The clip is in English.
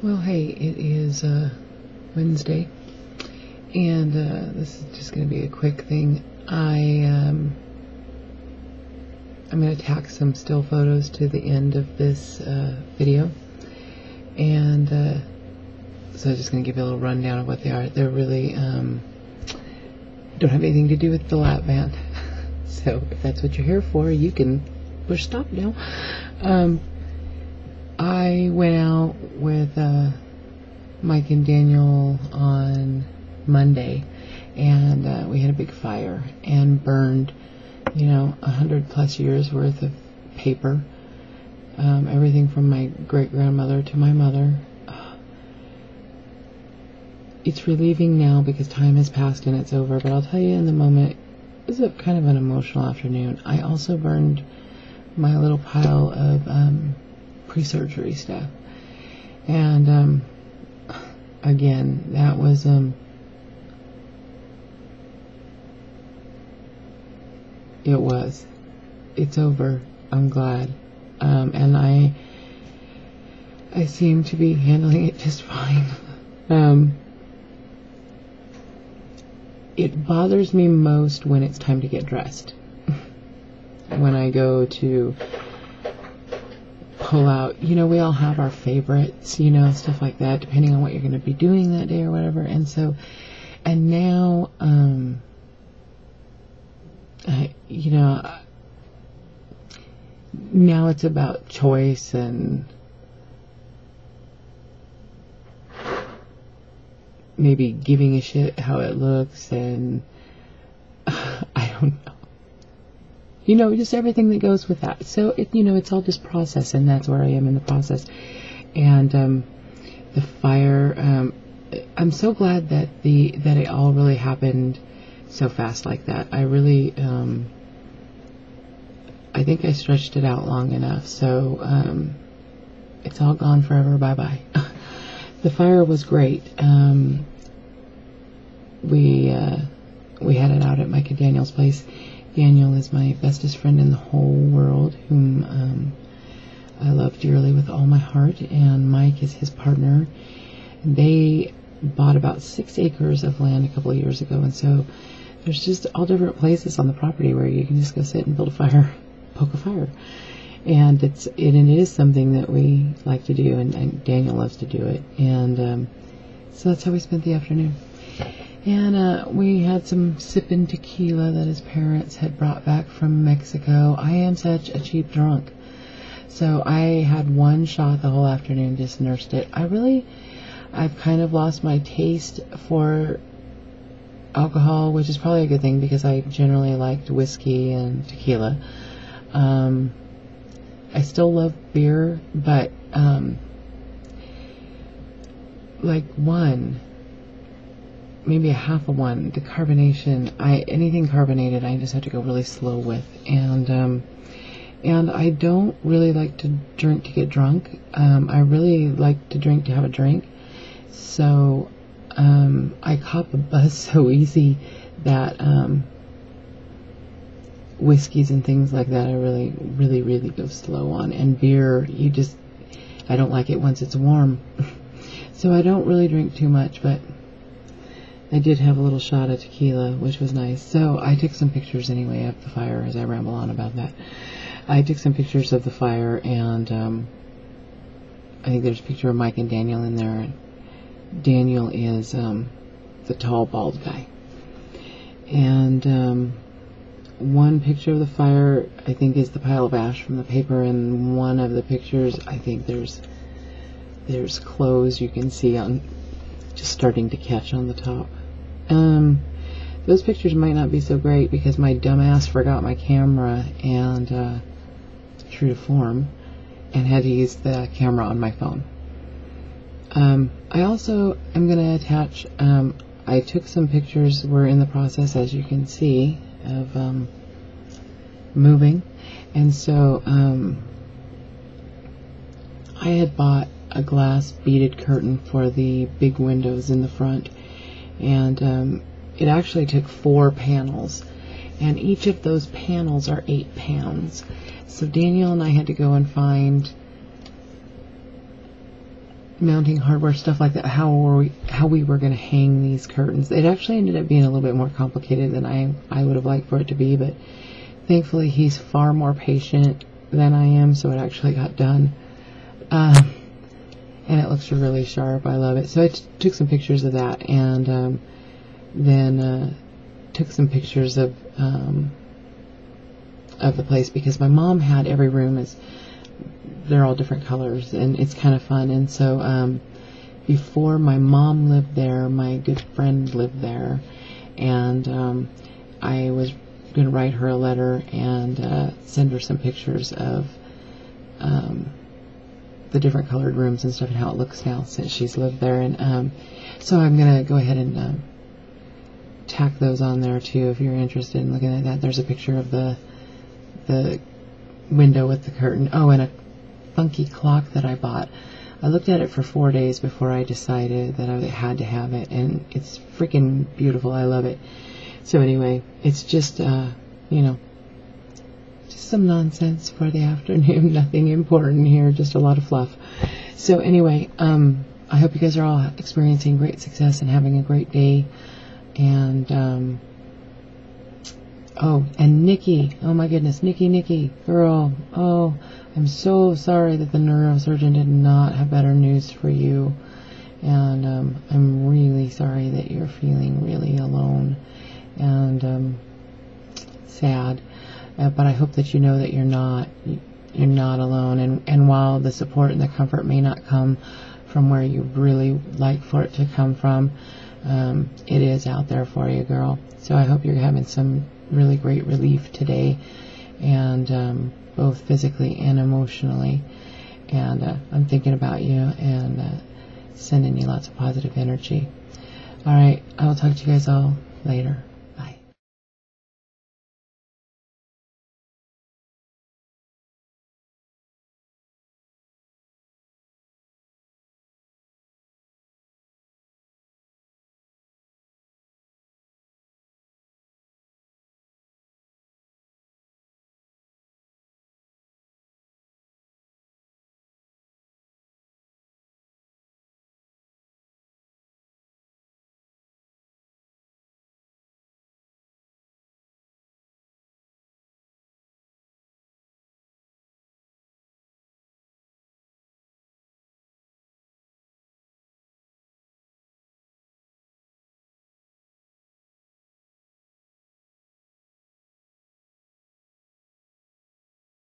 Well, hey, it is Wednesday, and this is just going to be a quick thing. I'm going to tack some still photos to the end of this video, and so I'm just going to give you a little rundown of what they are. They're really don't have anything to do with the lap band, so if that's what you're here for, you can push stop now. I went out with Mike and Daniel on Monday, and we had a big fire and burned, 100+ years worth of paper, everything from my great-grandmother to my mother. It's relieving now because time has passed and it's over, but I'll tell you in the moment, it was a kind of an emotional afternoon. I also burned my little pile of pre-surgery stuff, and again, that was it's over. I'm glad, and I seem to be handling it just fine. It bothers me most when it's time to get dressed. When I go to pull out, we all have our favorites, stuff like that, depending on what you're going to be doing that day or whatever. And so, and now, now it's about choice and maybe giving a shit how it looks, and I don't know. Just everything that goes with that. So, it's all just process, and that's where I am in the process. And the fire, I'm so glad that it all really happened so fast like that. I really, I think I stretched it out long enough. So, it's all gone forever. Bye-bye. The fire was great. We had it out at Mike and Daniel's place. Daniel is my bestest friend in the whole world, whom I love dearly with all my heart, and Mike is his partner. They bought about 6 acres of land a couple of years ago, and so there's just all different places on the property where you can just go sit and build a fire, poke a fire. And it is something that we like to do, and Daniel loves to do it. And so that's how we spent the afternoon. And we had some sipping tequila that his parents had brought back from Mexico. I am such a cheap drunk. So I had one shot the whole afternoon, just nursed it. I've kind of lost my taste for alcohol, which is probably a good thing because I generally liked whiskey and tequila. I still love beer, but like maybe a half of one. The carbonation, anything carbonated, I just have to go really slow with. And I don't really like to drink to get drunk. I really like to drink to have a drink. So I caught the buzz so easy that whiskeys and things like that I really, really, really go slow on. And beer, I don't like it once it's warm. So I don't really drink too much, but I did have a little shot of tequila, which was nice. So I took some pictures anyway of the fire as I ramble on about that. I took some pictures of the fire, and I think there's a picture of Mike and Daniel in there. Daniel is the tall, bald guy. And one picture of the fire, I think, is the pile of ash from the paper, and one of the pictures, I think there's clothes you can see on just starting to catch on the top. Those pictures might not be so great because my dumbass forgot my camera, and true to form, and had to use the camera on my phone. I also am going to attach, I took some pictures. We're in the process, as you can see, of moving, and so I had bought a glass beaded curtain for the big windows in the front, and it actually took 4 panels, and each of those panels are 8 pounds. So Daniel and I had to go and find mounting hardware, stuff like that, how we were going to hang these curtains. It actually ended up being a little bit more complicated than I would have liked for it to be, but thankfully he's far more patient than I am, so it actually got done. And it looks really sharp. I love it. So I took some pictures of that, and then took some pictures of the place, because my mom had every room they're all different colors, and it's kind of fun. And so before my mom lived there, my good friend lived there, and I was going to write her a letter and send her some pictures of the different colored rooms and stuff, and how it looks now since she's lived there. And so I'm going to go ahead and tack those on there too, if you're interested in looking at that. There's a picture of the window with the curtain. Oh, and a funky clock that I bought. I looked at it for 4 days before I decided that I had to have it, and it's freaking beautiful. I love it. So anyway, it's just just some nonsense for the afternoon. Nothing important here, just a lot of fluff. So anyway, I hope you guys are all experiencing great success and having a great day. And oh, and Nikki, oh my goodness, Nikki, girl, oh, I'm so sorry that the neurosurgeon did not have better news for you. And I'm really sorry that you're feeling really alone and sad. But I hope that you know that you're not alone. And while the support and the comfort may not come from where you really like for it to come from, it is out there for you, girl. So I hope you're having some really great relief today, and both physically and emotionally. And I'm thinking about you and sending you lots of positive energy. All right, I will talk to you guys all later.